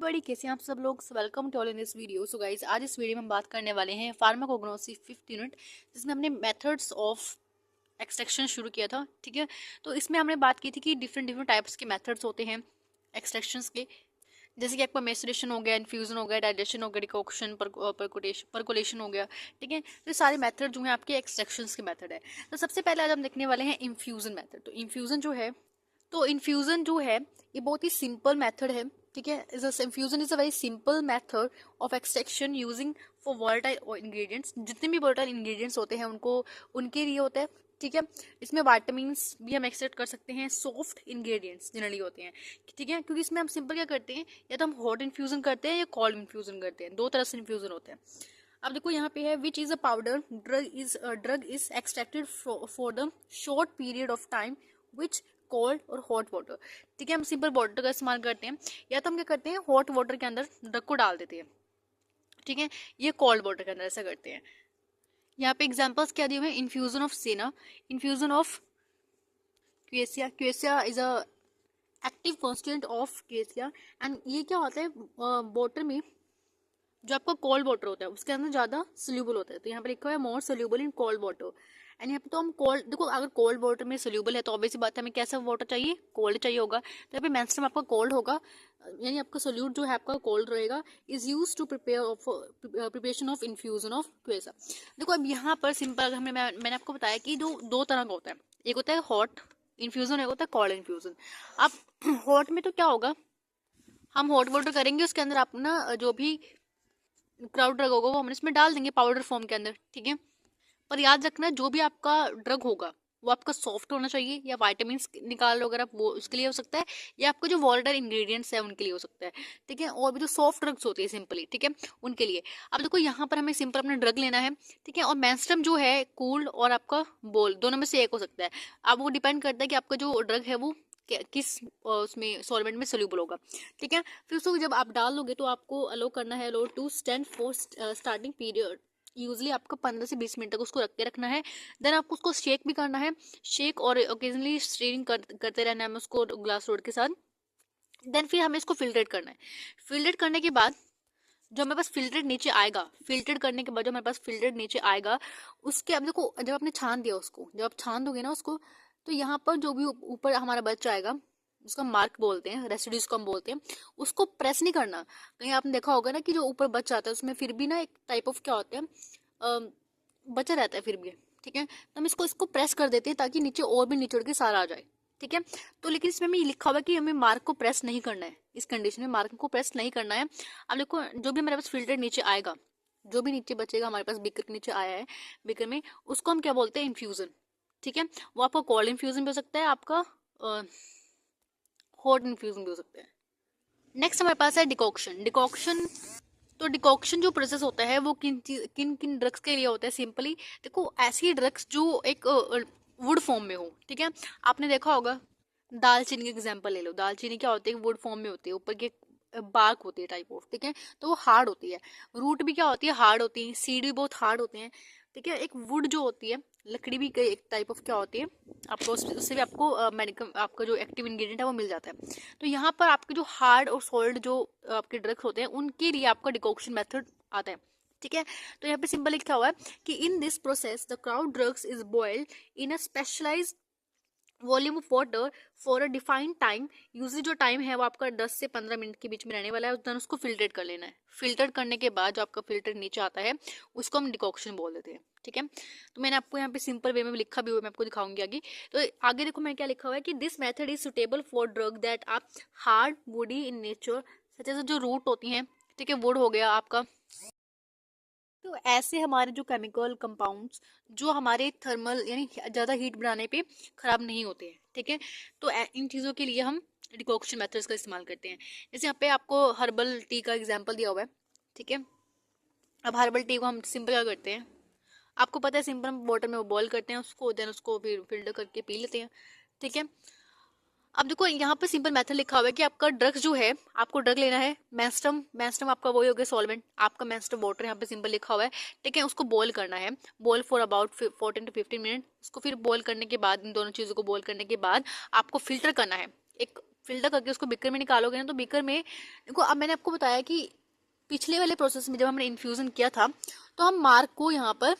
Everybody, कैसे हैं आप सब लोग। Welcome to all in this video. So guys, आज इस वीडियो में हम बात करने वाले हैं फार्माकोग्नोसी 5th यूनिट, जिसमें हमने मेथड्स ऑफ एक्सट्रैक्शन शुरू किया था। ठीक है, तो इसमें हमने बात की थी कि डिफरेंट डिफरेंट टाइप्स के मेथड्स होते हैं एक्सट्रैक्शंस के, जैसे कि आपका मेसरेशन हो गया, इन्फ्यूजन हो गया, डाइजेशन हो गया, डिकॉक्शन, परकोलेशन हो गया। ठीक है, तो ये सारे मेथड जो हैं आपके एक्सट्रैक्शंस के मेथड है। तो सबसे पहले आज हम देखने वाले हैं इन्फ्यूजन मेथड। तो इन्फ्यूजन जो है ये बहुत ही सिंपल मेथड है। ठीक है, infusion is a very simple method of extraction using for volatile ingredients. जितने भी वोलेटाइल इंग्रेडिएंट्स होते हैं उनको उनके लिए होता है। ठीक है, इसमें वाइटामिन्स भी हम एक्सट्रैक्ट कर सकते हैं, सॉफ्ट इंग्रेडिएंट्स जनरली होते हैं। ठीक है, क्योंकि इसमें हम सिंपल क्या करते हैं, या तो हम हॉट इन्फ्यूजन करते हैं या कोल्ड इन्फ्यूजन करते हैं। दो तरह से इन्फ्यूजन होते हैं। अब देखो यहाँ पे है which is a powder drug is extracted for the short period of time which cold और हॉट वाटर। ठीक है, हम सिंपल वाटर का इस्तेमाल करते हैं, या तो हम क्या करते हैं हॉट वाटर के अंदर ड्रग को डाल देते हैं। ठीक है, ये कोल्ड वाटर के अंदर ऐसा करते हैं। यहाँ पे एग्जांपल्स क्या दिए हुए हैं, infusion of senna, infusion of quassia. Quassia is a active constituent of quassia. And ये क्या होता है, वाटर में जो आपका कोल्ड वाटर होता है उसके अंदर ज़्यादा सोल्यूबल होता है। तो यहाँ पे लिखा हुआ है more soluble in cold water. And यहाँ पे तो हम कोल्ड, देखो अगर कोल्ड वाटर में सोल्यूबल है तो ऑब्वियसली बात है हमें कैसा वाटर चाहिए, कोल्ड चाहिए होगा। तो यहाँ पे मेंस्ट्रुम आपका कोल्ड होगा, यानी आपका सोल्यूट जो है आपका कोल्ड रहेगा। Is use to preparation of infusion of quassia. देखो अब यहाँ पर सिंपल अगर मैंने आपको बताया कि दो तरह का होता है, एक होता है हॉट इन्फ्यूजन, एक होता है कोल्ड इन्फ्यूजन। अब हॉट में तो क्या होगा, हम हॉट वाटर करेंगे, उसके अंदर अपना जो भी क्राउड ड्रग होगा वो हम इसमें डाल देंगे पाउडर फॉर्म के अंदर। ठीक है, पर याद रखना जो भी आपका ड्रग होगा वो आपका सॉफ्ट होना चाहिए, या वाइटामिन निकाल लो अगर आप, वो उसके लिए हो सकता है, या आपको जो वॉलेटाइल इंग्रेडिएंट्स है उनके लिए हो सकता है। ठीक है, और भी जो सॉफ्ट ड्रग्स होती है सिंपली, ठीक है, उनके लिए। अब देखो यहाँ पर हमें सिंपल अपना ड्रग लेना है। ठीक है, और मेंस्ट्रुम जो है कूल्ड और आपका बोल, दोनों में से एक हो सकता है। अब वो डिपेंड करता है कि आपका जो ड्रग है वो किस उसमें सॉल्वेंट में सोल्यूबल होगा। ठीक है, फिर उसको जब आप डाल लोगे तो आपको अलो करना है, allow to stand for starting period. Usually आपको 15 से 20 मिनट तक उसको रख के रखना है। देन आपको उसको शेक भी करना है, शेक और ओकेजनली स्टीरिंग करते रहना है उसको ग्लास रोड के साथ। देन फिर हमें इसको फिल्ट्रेट करना है। फिल्ट्रेट करने के बाद जो हमारे पास फिल्ट्रेट नीचे आएगा, फिल्ट्रेट करने के बाद जो हमारे पास फिल्ट्रेट नीचे आएगा, उसके अब देखो जब आपने छान दिया उसको, जब आप छान दोगे ना उसको, तो यहाँ पर जो भी ऊपर हमारा बच जाएगा उसका मार्क बोलते हैं, रेसिड्यूज को हम बोलते हैं, उसको प्रेस नहीं करना। कहीं आपने देखा होगा ना कि जो ऊपर बच जाता है उसमें फिर भी ना एक टाइप ऑफ क्या होता है, बचा रहता है फिर भी। ठीक है, तो हम इसको प्रेस कर देते हैं ताकि नीचे और भी निचोड़ के सारा आ जाए। ठीक है, तो लेकिन इसमें हमें लिखा हुआ है कि हमें मार्क को प्रेस नहीं करना है, इस कंडीशन में मार्क को प्रेस नहीं करना है। अब देखो जो भी हमारे पास फिल्टर नीचे आएगा, जो भी नीचे बचेगा हमारे पास बीकर के नीचे आया है, बीकर में, उसको हम क्या बोलते हैं, इन्फ्यूजन। ठीक है, वो आपका कोल्ड इन्फ्यूजन भी हो सकता है, आपका हॉट इन्फ्यूजन भी हो सकता है। नेक्स्ट हमारे पास है डिकॉक्शन। तो डिकॉक्शन जो प्रोसेस होता है वो किन किन ड्रग्स के लिए होता है। सिंपली देखो ऐसी ड्रग्स जो एक वुड फॉर्म में हो। ठीक है, आपने देखा होगा दालचीनी का एग्जांपल ले लो। दालचीनी क्या होती है, वुड फॉर्म में होती है, ऊपर के बार्क होती है टाइप ऑफ। ठीक है, तो वो हार्ड होती है। रूट भी क्या होती है, हार्ड होती है। सीड भी बहुत हार्ड होते हैं। ठीक है, एक वुड जो होती है, लकड़ी भी एक टाइप ऑफ क्या होती है, आपको उससे भी आपको मेडिकल आपका जो एक्टिव इंग्रेडिएंट है वो मिल जाता है। तो यहाँ पर आपके जो हार्ड और सॉलिड जो आपके ड्रग्स होते हैं उनके लिए आपका डिकॉक्शन मेथड आता है। ठीक है, तो यहाँ पे सिंपल लिखा हुआ है कि in this process the crude drugs is boiled in a specialised volume of water for a defined time. Usually जो टाइम है वो आपका 10 से 15 मिनट के बीच में रहने वाला है। उस उसको फिल्ट्रेट कर लेना है। फिल्टर करने के बाद जो आपका फिल्टर नीचे आता है उसको हम डिकॉक्शन बोल देते हैं। ठीक है, तो मैंने आपको यहाँ पे सिंपल वे में लिखा भी हुआ, मैं आपको दिखाऊंगी आगे। तो आगे देखो मैं क्या लिखा हुआ है कि this method is suitable for drug that are hard woody in nature, such as जो रूट होती हैं। ठीक है, वुड हो गया आपका। तो ऐसे हमारे जो केमिकल कंपाउंड्स जो हमारे थर्मल यानी ज़्यादा हीट बनाने पे ख़राब नहीं होते हैं। ठीक है, तो इन चीज़ों के लिए हम डिकॉक्शन मेथड्स का इस्तेमाल करते हैं। जैसे यहाँ पे आपको हर्बल टी का एग्जांपल दिया हुआ है। ठीक है, अब हर्बल टी को हम सिंपल क्या करते हैं, आपको पता है, सिंपल हम वाटर में वो बॉईल करते हैं उसको, देन उसको फिर फिल्टर करके पी लेते हैं। ठीक है, अब देखो यहाँ पे सिंपल मेथड लिखा हुआ है कि आपका ड्रग्स जो है, आपको ड्रग लेना है, मेंस्ट्रुम आपका वही हो गया सॉल्वेंट, आपका मेंस्ट्रुम वाटर यहाँ पे सिंपल लिखा हुआ है। ठीक है, उसको बॉईल करना है, boil for about 14 to 15 minute. उसको फिर बॉईल करने के बाद, इन दोनों चीज़ों को बॉईल करने के बाद आपको फिल्टर करना है एक फिल्टर करके उसको बीकर में निकालोगे ना, तो बीकर में देखो, अब मैंने आपको बताया कि पिछले वाले प्रोसेस में जब हमने इन्फ्यूजन किया था, तो हम मार्क को यहाँ पर,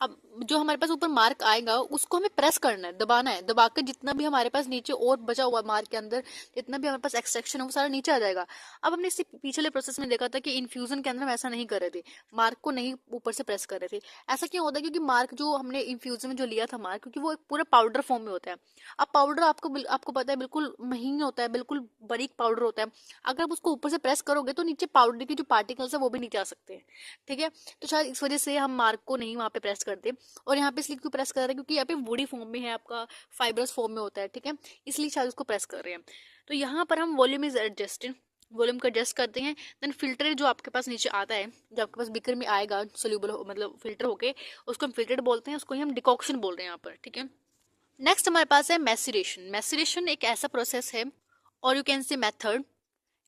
अब जो हमारे पास ऊपर मार्क आएगा उसको हमें प्रेस करना है, दबाना है, दबा के जितना भी हमारे पास नीचे और बचा हुआ मार्क के अंदर जितना भी हमारे पास एक्सट्रैक्शन है वो सारा नीचे आ जाएगा। अब हमने इससे पिछले प्रोसेस में देखा था कि इन्फ्यूजन के अंदर हम ऐसा नहीं कर रहे थे, मार्क को नहीं ऊपर से प्रेस कर रहे थे। ऐसा क्यों होता है? क्योंकि मार्क जो हमने इन्फ्यूजन में जो लिया था मार्क, क्योंकि वो एक पूरा पाउडर फॉर्म में होता है। अब पाउडर आपको पता है बिल्कुल महीन होता है, बिल्कुल बारीक पाउडर होता है। अगर आप उसको ऊपर से प्रेस करोगे तो नीचे पाउडर के जो पार्टिकल्स है वो भी नीचे आ सकते हैं, ठीक है। तो शायद इस वजह से हम मार्क को नहीं वहाँ पे प्रेस करते। और यहाँ पे इसलिए क्यों प्रेस कर रहे हैं? क्योंकि यहाँ पे वुडी फॉर्म में है, आपका फाइब्रस फॉर्म में होता है, ठीक है, इसलिए शायद उसको प्रेस कर रहे हैं। तो यहाँ पर हम वॉल्यूम इज एडजस्टेड, वॉल्यूम को एडजस्ट करते हैं। देन फिल्टर जो आपके पास नीचे आता है, जो आपके पास बीकर में आएगा सोल्यूबल मतलब फिल्टर होके, उसको हम फिल्टर बोलते हैं, उसको ही हम डिकॉक्शन बोल रहे हैं यहाँ पर, ठीक है। नेक्स्ट हमारे पास है मैसरेशन। मैसरेशन एक ऐसा प्रोसेस है, और you can say method.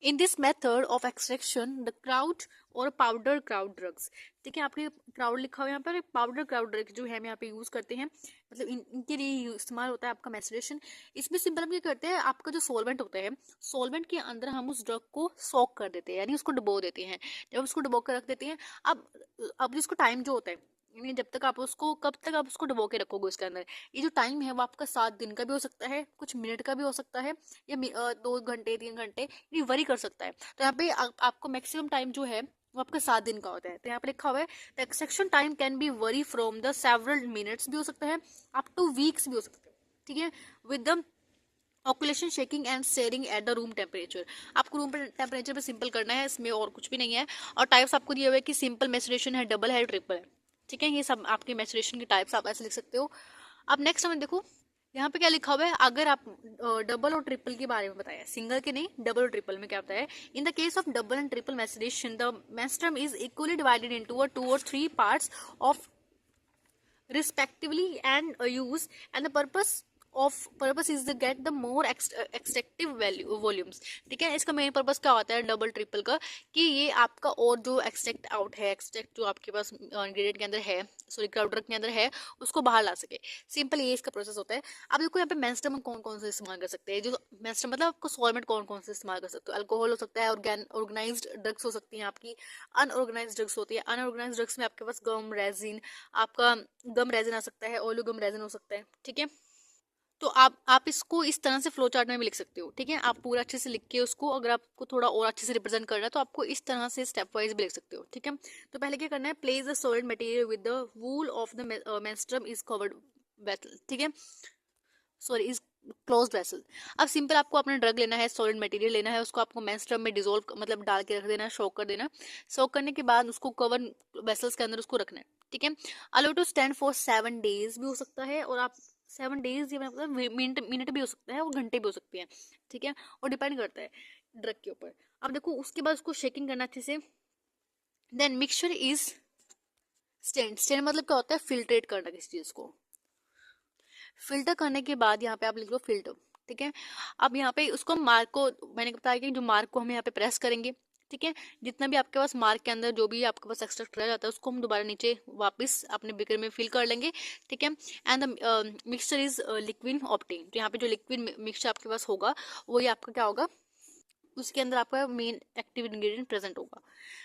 In this method of extraction the crowd और पाउडर क्राउड ड्रग्स, ठीक है, आपके क्राउड लिखा हुआ है यहाँ पर, पाउडर क्राउड ड्रग जो है हम यहाँ पे यूज करते हैं, मतलब इनके लिए इस्तेमाल होता है आपका मैसरेशन। इसमें सिंपल हम क्या करते हैं, आपका जो सॉल्वेंट होता है, सॉल्वेंट के अंदर हम उस ड्रग को सॉक कर देते हैं, यानी उसको डुबो देते हैं। जब उसको डुबो कर रख देते हैं, अब जिसको टाइम जो होता है, यानी जब तक आप उसको, कब तक आप उसको डुबो के रखोगे उसके अंदर, ये जो टाइम है वो आपका 7 दिन का भी हो सकता है, कुछ मिनट का भी हो सकता है, या 2 घंटे 3 घंटे, ये वरी कर सकता है। तो यहाँ पे आपको मैक्सिमम टाइम जो है वो आपका 7 दिन का होता है। तो यहाँ पे लिखा हुआ है the extraction time can be worry from the several minutes भी हो सकता है, अप टू वीक्स भी हो सकता है, ठीक है, with the occasional shaking and stirring at the room temperature. आपको रूम टेम्परेचर पे सिंपल करना है, इसमें और कुछ भी नहीं है। और टाइप्स आपको दिए हुए है कि सिंपल मैसरेशन है, डबल है, ट्रिपल है, ठीक है, ये सब आपके मैसरेशन की टाइप्स आप ऐसे लिख सकते हो। अब नेक्स्ट हमें देखो यहाँ पे क्या लिखा हुआ है, अगर आप डबल और ट्रिपल के बारे में बताया, सिंगल के नहीं, डबल और ट्रिपल में क्या होता है। In the case of double and triple maceration the menstruum is equally divided into 2 or 3 parts of respectively and use, and the purpose is to get the more extractive value volumes, ठीक है। इसका main purpose क्या होता है double triple का, कि ये आपका और जो एक्सट्रैक्ट आउट है, एक्सट्रैक्ट जो आपके पास इंग्रेडिएंट के अंदर है, सॉरी क्राउड के अंदर है, उसको बाहर ला सके। सिंपल ये इसका प्रोसेस होता है। अब देखो यहाँ पे मेंस्ट्रुम में कौन कौन से इस्तेमाल कर सकते हैं, जो मेंस्ट्रुम मतलब आपको सॉल्वेंट कौन कौन से इस्तेमाल कर सकते हो, अल्कोहल हो सकता है, ऑर्गेनाइज्ड ड्रग्स हो सकती हैं आपकी, अनऑर्गेनाइज्ड ड्रग्स होती है। अनऑर्गेनाइज्ड ड्रग्स में आपके पास गम रेजिन, आपका गम रेजिन आ सकता है, ओलियो गम रेजिन हो सकता है, ठीक है। तो आप इसको इस तरह से फ्लो चार्ट में भी लिख सकते हो, ठीक है। आप पूरा अच्छे से लिख के उसको, अगर आपको थोड़ा और अच्छे से रिप्रेजेंट करना है तो आपको इस तरह से स्टेप वाइज भी लिख सकते हो, ठीक है। तो पहले क्या करना है, place the solid material with the wool of the menstruum is covered vessel, ठीक है, सॉरी इज क्लोज्ड वेसल। अब सिंपल आपको अपना ड्रग लेना है, सॉलिड मटेरियल लेना है, उसको आपको मेंस्ट्रुम में डिजोल्व मतलब डाल के रख देना है, सोक कर देना। सोक करने के बाद उसको कवर वेसल्स के अंदर उसको रखना है, ठीक है। Allow to stand for 7 days भी हो सकता है, और आप 7 days ये मतलब मिनट भी हो सकता है और घंटे भी हो सकते हैं, ठीक है, और डिपेंड करता है ड्रग के ऊपर। अब देखो उसके बाद उसको शेकिंग करना अच्छे से। देन मिक्सचर इज स्टेंड मतलब क्या होता है, फिल्ट्रेट करना किसी चीज को। फिल्टर करने के बाद यहाँ पे आप लिख लो फिल्टर, ठीक है। अब यहाँ पे उसको मार्क को, मैंने बताया कि जो मार्क को हम यहाँ पे प्रेस करेंगे, ठीक है। जितना भी आपके पास मार्क के अंदर जो भी आपके पास एक्सट्रैक्ट रह जाता है उसको हम दोबारा नीचे वापस अपने बीकर में फिल कर लेंगे, ठीक है। And the mixture is liquid obtain. तो यहाँ पे जो लिक्विड मिक्सचर आपके पास होगा वही आपका क्या होगा, उसके अंदर आपका मेन एक्टिव इंग्रेडिएंट प्रेजेंट होगा।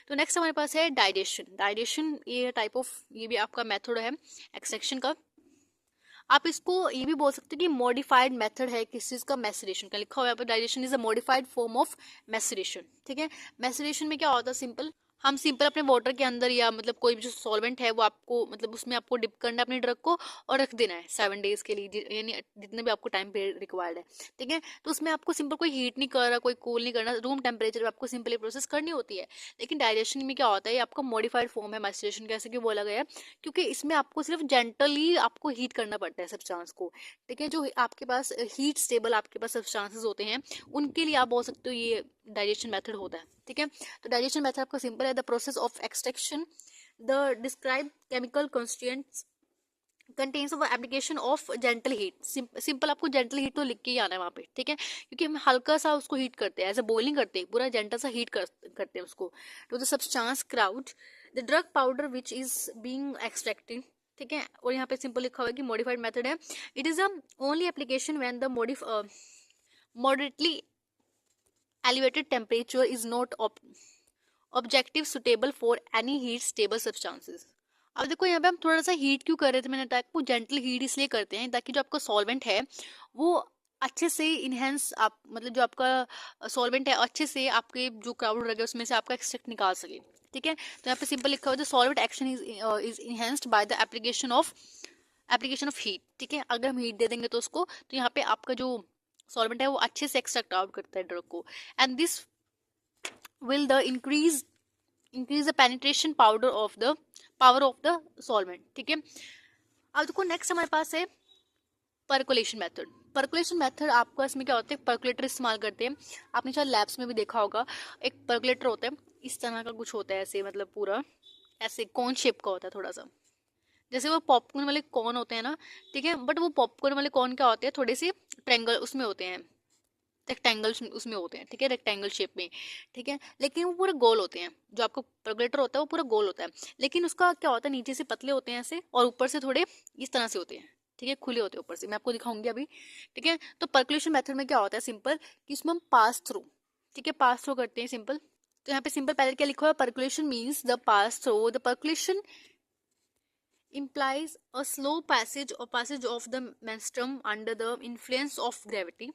तो नेक्स्ट हमारे पास है डाइजेशन। डाइजेशन ये टाइप ऑफ, ये भी आपका मेथड है एक्सट्रैक्शन का। आप इसको ये भी बोल सकते हो कि मॉडिफाइड मेथड है किस चीज का, मैसरेशन का। लिखा हुआ है digestion is a modified form of maceration, ठीक है। मैसरेशन में क्या होता है, सिंपल हम सिंपल अपने वाटर के अंदर या मतलब कोई भी जो सॉल्वेंट है वो आपको मतलब उसमें आपको डिप करना है अपने ड्रग को और रख देना है 7 days के लिए, यानी जितने भी आपको टाइम पीरियड रिक्वायर्ड है, ठीक है। तो उसमें आपको सिंपल कोई हीट नहीं कर रहा, कोई कूल नहीं करना, रूम टेम्परेचर पे आपको सिंपली प्रोसेस करनी होती है। लेकिन डाइजेशन में क्या होता है, आपका मॉडिफाइड फॉर्म है मैसरेशन, कैसे क्यों बोला गया है, क्योंकि इसमें आपको सिर्फ जेंटली आपको हीट करना पड़ता है सब्सटेंस को, ठीक है। जो आपके पास हीट स्टेबल आपके पास सब्सटेंसेस होते हैं उनके लिए आप बोल सकते हो ये डाइजेशन मेथड होता है, ठीक है। तो डाइजेशन मेथड आपका सिंपल है, the process of extraction the describe chemical constituents contains of application of gentle heat. Simple आपको जेंटल हीट तो लिख के ही आना है वहाँ पे, ठीक है, क्योंकि हम हल्का सा उसको हीट करते हैं, ऐसे बॉइलिंग करते हैं, पूरा जेंटल सा हीट करते हैं उसको। तो the substance crowd the drug powder which is being extracted ठीक है। और यहाँ पे सिंपल लिखा हुआ है कि मॉडिफाइड मेथड है, it is a only application when the moderately elevated temperature is not objective suitable for any heat stable substances. अब देखो यहाँ पे हम थोड़ा सा हीट क्यों कर रहे थे, मैंने बताया आपको जेंटल हीट इसलिए करते हैं ताकि जो आपका सॉल्वेंट है वो अच्छे से इनहेंस, आप मतलब जो आपका सॉल्वेंट है अच्छे से आपके जो क्राउड रह गए उसमें से आपका एक्सट्रैक्ट निकाल सके। ठीक है, तो यहाँ पे सिंपल लिखा हुआ है solvent action is enhanced by the application of heat. ठीक है, अगर हम हीट दे देंगे तो उसको, तो यहाँ पे आपका जो सॉल्वेंट है वो अच्छे से एक्सट्रैक्ट आउट करता है ड्रग को, and this will the increase the penetration power of the solvent। ठीक है, अब देखो नेक्स्ट हमारे पास है परकोलेशन मेथड। परकोलेशन मेथड आपका इसमें क्या होता है, परकोलेटर इस्तेमाल करते हैं। आपने शायद लैब्स में भी देखा होगा, एक परकोलेटर होता है इस तरह का कुछ होता है, ऐसे मतलब पूरा ऐसे कॉर्न शेप का होता है थोड़ा सा, जैसे वो पॉपकॉर्न वाले कॉर्न होते हैं ना। ठीक है, बट वो पॉपकॉर्न वाले कॉर्न क्या होते हैं, थोड़े से ट्रायंगल उसमें होते हैं, रेक्टेंगल उसमें होते हैं। ठीक है, रेक्टेंगल शेप में। ठीक है, लेकिन वो पूरे गोल होते हैं, जो आपका परकोलेटर होता है वो पूरा गोल होता है, लेकिन उसका क्या होता है नीचे से पतले होते हैं ऐसे, और ऊपर से थोड़े इस तरह से होते हैं। ठीक है, खुले होते हैं ऊपर से, मैं आपको दिखाऊंगी अभी। ठीक है, तो परकुलेशन मेथड में क्या होता है सिंपल, कि उसमें हम पास थ्रू, ठीक है, पास थ्रू करते हैं सिंपल। तो यहाँ पे सिंपल पहले क्या लिखा हुआ है, percolation means the pass through, the percolation implies a slow passage of the menstruum under the influence of gravity।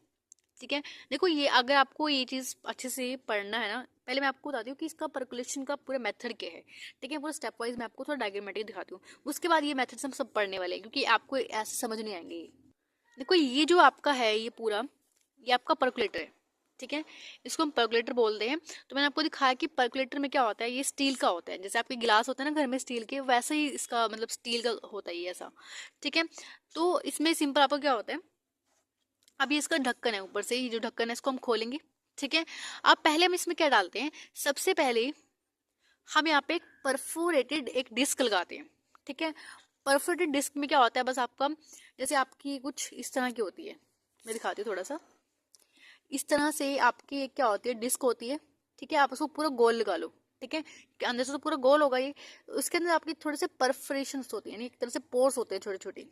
ठीक है, देखो ये अगर आपको ये चीज अच्छे से पढ़ना है ना, पहले मैं आपको बताती हूँ कि इसका परकुलेशन का पूरा मेथड क्या है। ठीक है, पूरा स्टेप वाइज मैं आपको थोड़ा डायग्रामेटिक दिखाती हूँ, उसके बाद ये मेथड्स हम सब पढ़ने वाले हैं, क्योंकि आपको ऐसे समझ नहीं आएंगे। देखो ये जो आपका है ये पूरा, ये आपका परकुलेटर है। ठीक है, इसको हम परकुलेटर बोलते हैं। तो मैंने आपको दिखाया कि परकुलेटर में क्या होता है, ये स्टील का होता है, जैसे आपके गिलास होता है ना घर में स्टील के, वैसे ही इसका मतलब स्टील का होता है ये ऐसा। ठीक है, तो इसमें सिंपल आपका क्या होता है, अभी इसका ढक्कन है, ऊपर से ये जो ढक्कन है इसको हम खोलेंगे। ठीक है, अब पहले हम इसमें क्या डालते हैं, सबसे पहले हम यहाँ पे एक परफोरेटेड एक डिस्क लगाते हैं। ठीक है, परफोरेटेड डिस्क में क्या होता है, बस आपका जैसे आपकी कुछ इस तरह की होती है, मैं दिखाती हूँ थोड़ा सा, इस तरह से आपकी क्या होती है, डिस्क होती है। ठीक है, आप उसको पूरा गोल लगा लो। ठीक है, कि अंदर से तो पूरा गोल होगा ये, उसके अंदर आपकी थोड़े से परफोरेशन होती है, यानी एक तरह से पोर्स होते हैं छोटे छोटे,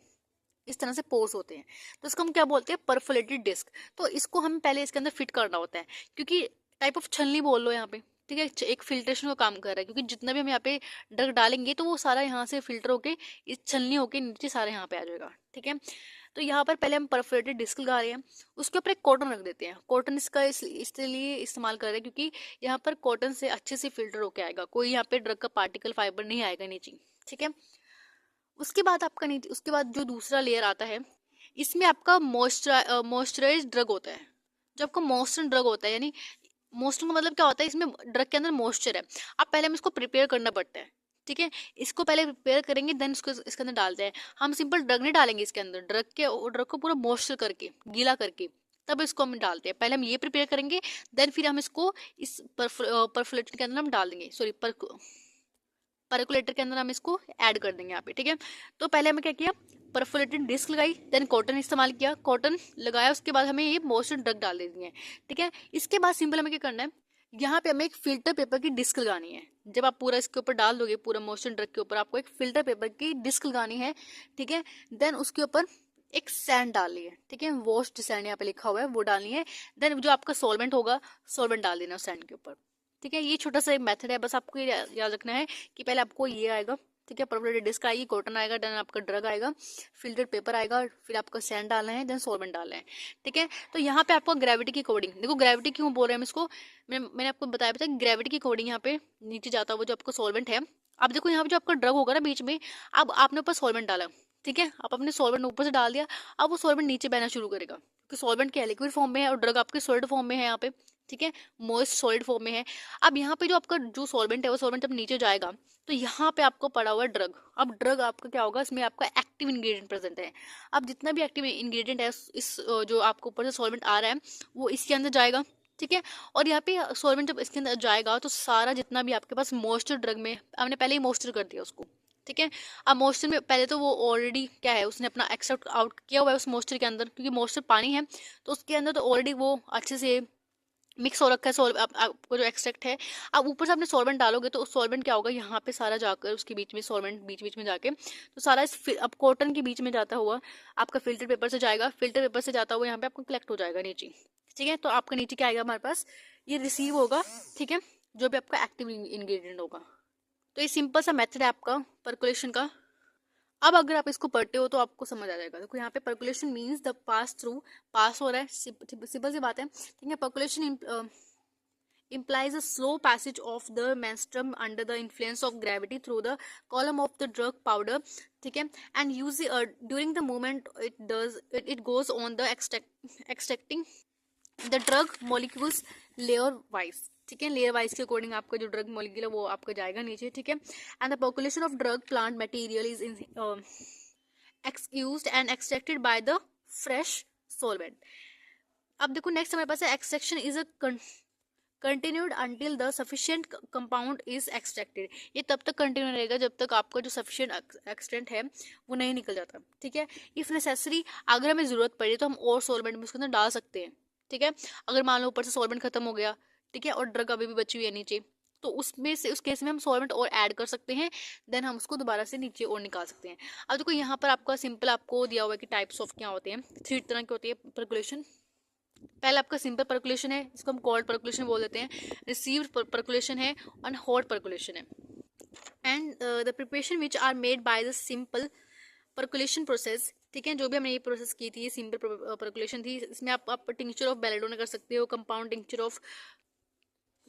इस तरह से पोर्स होते हैं, तो इसको हम क्या बोलते हैं, परफोरेटेड डिस्क। तो इसको हम पहले इसके अंदर फिट करना होता है, क्योंकि टाइप ऑफ छलनी बोल लो यहाँ पे। ठीक है, एक फिल्ट्रेशन का काम कर रहा है, क्योंकि जितना भी हम यहाँ पे ड्रग डालेंगे तो वो सारा यहाँ से फिल्टर होके इस छलनी होके नीचे सारे यहाँ पे आ जाएगा। ठीक है, तो यहाँ पर पहले हम परफोरेटेड डिस्क लगा रहे हैं, उसके ऊपर एक कॉटन रख देते हैं। कॉटन इसका इसलिए इस्तेमाल कर रहे हैं क्योंकि यहाँ पर कॉटन से अच्छे से फिल्टर होके आएगा, कोई यहाँ पे ड्रग का पार्टिकल फाइबर नहीं आएगा नीचे। ठीक है, उसके बाद आपका नीचे, उसके बाद जो दूसरा लेयर आता है, इसमें आपका मॉइस्चराइज ड्रग होता है। जो आपका मॉइस्चर ड्रग होता है, यानी मॉइस्चर का मतलब क्या होता है, इसमें ड्रग के अंदर मॉइस्चर है। अब पहले हम इसको प्रिपेयर करना पड़ता है। ठीक है, इसको पहले प्रिपेयर करेंगे, देन इसको इसके अंदर डालते हैं। हम सिंपल ड्रग नहीं डालेंगे इसके अंदर, ड्रग को पूरा मॉइस्चर करके, गीला करके, तब इसको हम डालते हैं। पहले हम ये प्रिपेयर करेंगे, देन फिर हम इसको इस परफोलेटर के अंदर हम डाल देंगे, सॉरी परकुलेटर के अंदर हम इसको ऐड कर देंगे यहाँ पे। ठीक है, तो पहले हमें क्या किया, परफोलेटेड डिस्क लगाई, देन कॉटन इस्तेमाल किया, कॉटन लगाया, उसके बाद हमें ये मॉइस्चर ड्रग डाल देनी है। ठीक है, इसके बाद सिंपल हमें क्या करना है, यहाँ पे हमें एक फिल्टर पेपर की डिस्क लगानी है। जब आप पूरा इसके ऊपर डाल दोगे, पूरा मॉइस्चर ड्रग के ऊपर आपको एक फिल्टर पेपर की डिस्क लगानी है। ठीक है, देन उसके ऊपर एक सैंड डालनी है। ठीक है, वॉश्ड सैंड यहाँ पे लिखा हुआ है, वो डालनी है। देन जो आपका सॉल्वेंट होगा, सॉल्वेंट डाल देना सैंड के ऊपर। ठीक है, ये छोटा सा एक मेथड है, बस आपको ये याद रखना है कि पहले आपको ये आएगा। ठीक है, परफोरेटेड डिस्क आएगी, कॉटन आएगा, देन आपका ड्रग आएगा, फिल्टर पेपर आएगा, फिर आपका सैंड डालना है, देन सॉल्वेंट डालना है। ठीक है, तो यहाँ पे आपको ग्रेविटी की अकॉर्डिंग, देखो ग्रेविटी क्यों बोल रहे हैं हम इसको, मैंने आपको बताया था, ग्रेविटी की अकॉर्डिंग यहाँ पे नीचे जाता हुआ जो आपका सॉल्वेंट है। अब देखो यहाँ पे जो आपका ड्रग होगा ना बीच में, अब आपने ऊपर सॉल्वेंट डाला। ठीक है, आप अपने सॉल्वेंट ऊपर से डाल दिया, अब वो सॉल्वेंट नीचे बहना शुरू करेगा, क्योंकि सॉल्वेंट क्या है, लिक्विड फॉर्म में है, और ड्रग आपके सॉलिड फॉर्म में है यहाँ पे। ठीक है, मॉइस्ट सॉलिड फॉर्म में है। अब यहाँ पे जो आपका जो सॉल्वेंट है, वो सॉल्वेंट जब नीचे जाएगा, तो यहाँ पे आपको पड़ा हुआ है ड्रग। अब ड्रग आपका क्या होगा, इसमें आपका एक्टिव इंग्रेडिएंट प्रेजेंट है। अब जितना भी एक्टिव इंग्रेडिएंट है इस जो आपको ऊपर से सॉल्वेंट आ रहा है, वो इसके अंदर जाएगा। ठीक है, और यहाँ पे सॉल्वेंट जब इसके अंदर जाएगा, तो सारा जितना भी आपके पास मॉइस्चर ड्रग में, आपने पहले ही मॉइस्चर कर दिया उसको। ठीक है, अब मॉइस्चर में पहले तो वो ऑलरेडी क्या है, उसने अपना एक्सेप्ट आउट किया हुआ है उस मॉइस्चर के अंदर, क्योंकि मॉइस्चर पानी है, तो उसके अंदर तो ऑलरेडी वो अच्छे से मिक्स हो रखा है आपको जो एक्सट्रैक्ट है, अब ऊपर से आपने सॉल्वेंट डालोगे तो सॉल्वेंट क्या होगा, यहाँ पे सारा जाकर उसके बीच में सॉल्वेंट बीच बीच में जाके तो सारा अब कॉटन के बीच में जाता हुआ आपका फिल्टर पेपर से जाएगा, फिल्टर पेपर से जाता हुआ यहाँ पे आपको कलेक्ट हो जाएगा नीचे। ठीक है, तो आपका नीचे क्या आएगा हमारे पास, ये रिसीव होगा। ठीक है, जो भी आपका एक्टिव इंग्रेडिएंट होगा। तो ये सिंपल सा मेथड है आपका परकुलेशन का। अब अगर आप इसको पढ़ते हो तो आपको समझ आ जाएगा। देखो यहाँ पे percolation means the pass through, pass हो रहा है, सिंपल सी बात है। ठीक है, percolation implies a slow passage of the menstruum under the influence of gravity through the column of the drug powder. ठीक है, and usually during the moment it goes on the extracting the drug molecules layer wise। ठीक है, layer wise के according आपका जो drug molecule है वो आपका जाएगा नीचे। ठीक है, and the population of drug plant material is excused and extracted by the fresh solvent. अब देखो नेक्स्ट हमारे पास है extraction is a continued until the sufficient compound is extracted. ये तब तक कंटिन्यू रहेगा जब तक आपका जो सफिशिएंट एक्सटेंट है वो नहीं निकल जाता। ठीक है, इफ नेसेसरी अगर हमें जरूरत पड़ी तो हम और सॉल्वेंट भी उसके अंदर डाल सकते हैं। ठीक है, अगर मान लो ऊपर से सॉल्वेंट खत्म हो गया, ठीक है, और ड्रग अभी भी बची हुई है नीचे, तो उसमें से उस केस में हम सॉल्वेंट और ऐड कर सकते हैं, देन हम उसको दोबारा से नीचे और निकाल सकते हैं। अब देखो यहाँ पर आपका सिंपल आपको दिया हुआ है कि टाइप्स ऑफ क्या होते हैं, 3 तरह के होती है परकुलेशन। पहला आपका सिंपल परकुलेशन है, इसको हम कोल्ड परकुलेशन बोल देते हैं, रिसीव्ड परकुलेशन है और हॉट परकुलेशन है। And the preparation which are made by the simple percolation process. ठीक है, जो भी हमने ये प्रोसेस की थी, ये सिंपल परकुलेशन थी। इसमें आप टिंक्चर ऑफ बेलेडोना कर सकते हो, कंपाउंड टिंक्चर ऑफ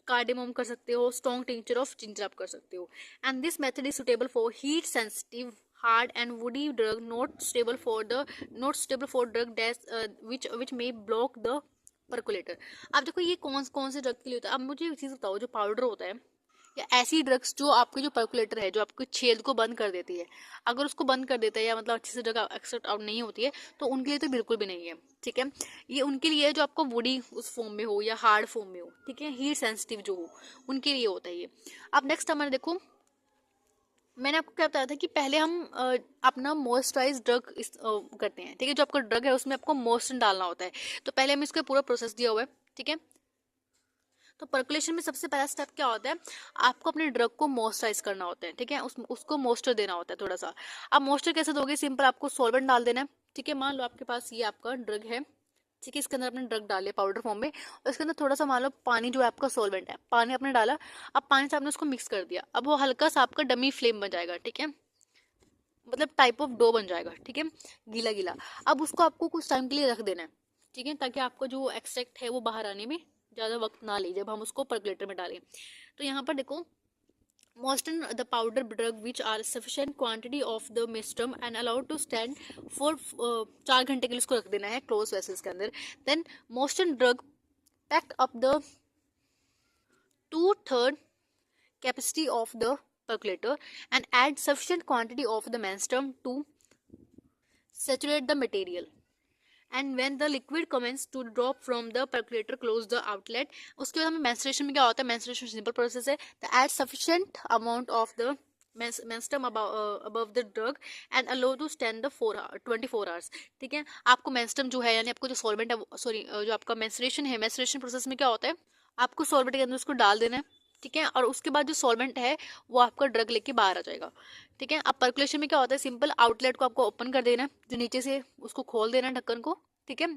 कार्डेमोम कर सकते हो, स्ट्रॉन्ग टिंक्चर ऑफ जिंजर आप कर सकते हो। And this method is suitable for heat sensitive hard and woody drug, not suitable for drug which may block the percolator। अब देखो ये कौन से ड्रग के लिए होता है। अब मुझे एक चीज बताओ, जो पाउडर होता है या ऐसी ड्रग्स जो आपके जो परकुलेटर है, जो आपके छेद को बंद कर देती है, अगर उसको बंद कर देता है या मतलब अच्छे से ड्रग एक्सेप्ट आउट नहीं होती है, तो उनके लिए तो बिल्कुल भी नहीं है। ठीक है, ये उनके लिए जो आपको वुडी उस फॉर्म में हो या हार्ड फॉर्म में हो, ठीक है, हीट सेंसिटिव जो हो, उनके लिए होता है ये। अब नेक्स्ट हमारे देखो, मैंने आपको क्या बताया था कि पहले हम अपना मॉइस्चराइज ड्रग करते हैं। ठीक है, जो आपका ड्रग है उसमें आपको मॉइस्चर डालना होता है, तो पहले हम इसका पूरा प्रोसेस दिया हुआ है। ठीक है, तो परकुलेशन में सबसे पहला स्टेप क्या होता है, आपको अपने ड्रग को मॉइस्चराइज करना होता है। ठीक है, उसको मॉइस्चर देना होता है थोड़ा सा। अब मॉइस्चर कैसे दोगे, सिंपल आपको सॉल्वेंट डाल देना है। ठीक है, मान लो आपके पास ये आपका ड्रग है, ठीक है, इसके अंदर आपने ड्रग डाले पाउडर फॉर्म में, और इसके अंदर थोड़ा सा मान लो पानी जो है आपका सॉल्वेंट है, पानी आपने डाला। अब पानी से आपने उसको मिक्स कर दिया, अब वो हल्का सा आपका डमी फ्लेम बन जाएगा। ठीक है, मतलब टाइप ऑफ डो बन जाएगा। ठीक है, गीला गीला। अब उसको आपको कुछ टाइम के लिए रख देना है। ठीक है, ताकि आपका जो एक्सट्रैक्ट है वो बाहर आने में ज़्यादा वक्त ना ले जब हम उसको परकुलेटर में डालें। तो यहाँ पर देखो, moisten the powder drug which are sufficient quantity of the menstruum and allowed to stand for 4 घंटे के लिए उसको रख देना है क्लोज वेसल्स के अंदर। then moisten drug packed up the 2/3 capacity of the percolator and add sufficient quantity of the menstruum to saturate the material। And when the liquid commence to drop from the percolator close the outlet. उसके बाद हमें menstruation में क्या होता है, menstruation simple process है, the add sufficient amount of the menstruum above the drug and allow to stand the 24 hours। ठीक है, आपको menstruum जो है यानी आपको जो सॉल्वेंट है, सॉरी जो आपका मेंस्ट्रुएशन है, मेंस्ट्रुएशन प्रोसेस में क्या होता है, आपको सॉल्वेंट के अंदर उसको डाल देना है। ठीक है, और उसके बाद जो सॉल्वेंट है वो आपका ड्रग लेके बाहर आ जाएगा। ठीक है, अब परकुलेशन में क्या होता है, सिंपल आउटलेट को आपको ओपन कर देना है, जो नीचे से उसको खोल देना है ढक्कन को। ठीक है,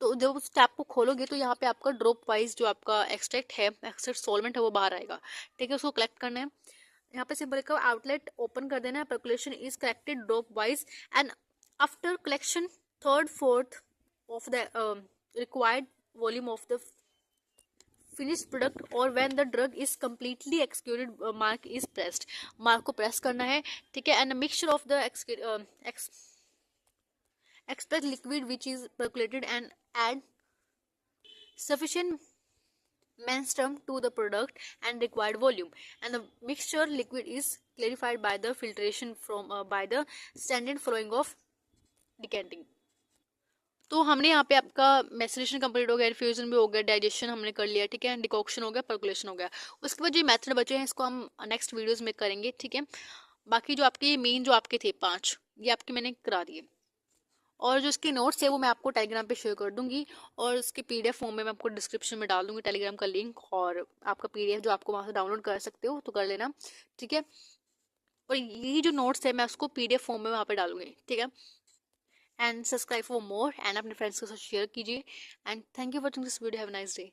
तो जब उस टैप को खोलोगे तो यहाँ पे आपका ड्रॉप वाइज जो आपका एक्सट्रैक्ट है, एक्सट्रैक्ट सॉल्वेंट है, वो बाहर आएगा। ठीक है, उसको कलेक्ट करना है। यहाँ पे सिंपल का आउटलेट ओपन कर देना है, percolation is collected drop wise and after collection 3/4 of the required volume of the finished product or when the drug is completely executed, mark is pressed। Mark को press करना है। ठीक है, and a mixture of the extract liquid which is percolated and add sufficient menstruum to the product and required volume, and the mixture liquid is clarified by the filtration from by the standard flowing of decanting। तो हमने यहाँ पे आपका maceration complete हो गया, refusion भी हो गया, डाइजेशन हमने कर लिया। ठीक है, डिकॉक्शन हो गया, परकुलेशन हो गया। उसके बाद जो मेथड बचे हैं इसको हम नेक्स्ट वीडियोस में करेंगे। ठीक है, बाकी जो आपके मेन जो आपके थे 5, ये आपके मैंने करा दिए। और जो इसके नोट्स है वो मैं आपको टेलीग्राम पे शेयर कर दूंगी, और उसके पीडीएफ फॉर्म में मैं आपको डिस्क्रिप्शन में डाल दूंगी टेलीग्राम का लिंक, और आपका पीडीएफ जो आपको वहाँ से डाउनलोड कर सकते हो तो कर लेना, ठीक है। और यही जो नोट्स है मैं उसको पीडीएफ फॉर्म में वहाँ पे डालूंगी, ठीक है। And subscribe for more, and अपने फ्रेंड्स के साथ शेयर कीजिए। And thank you for watching this video, have a nice day.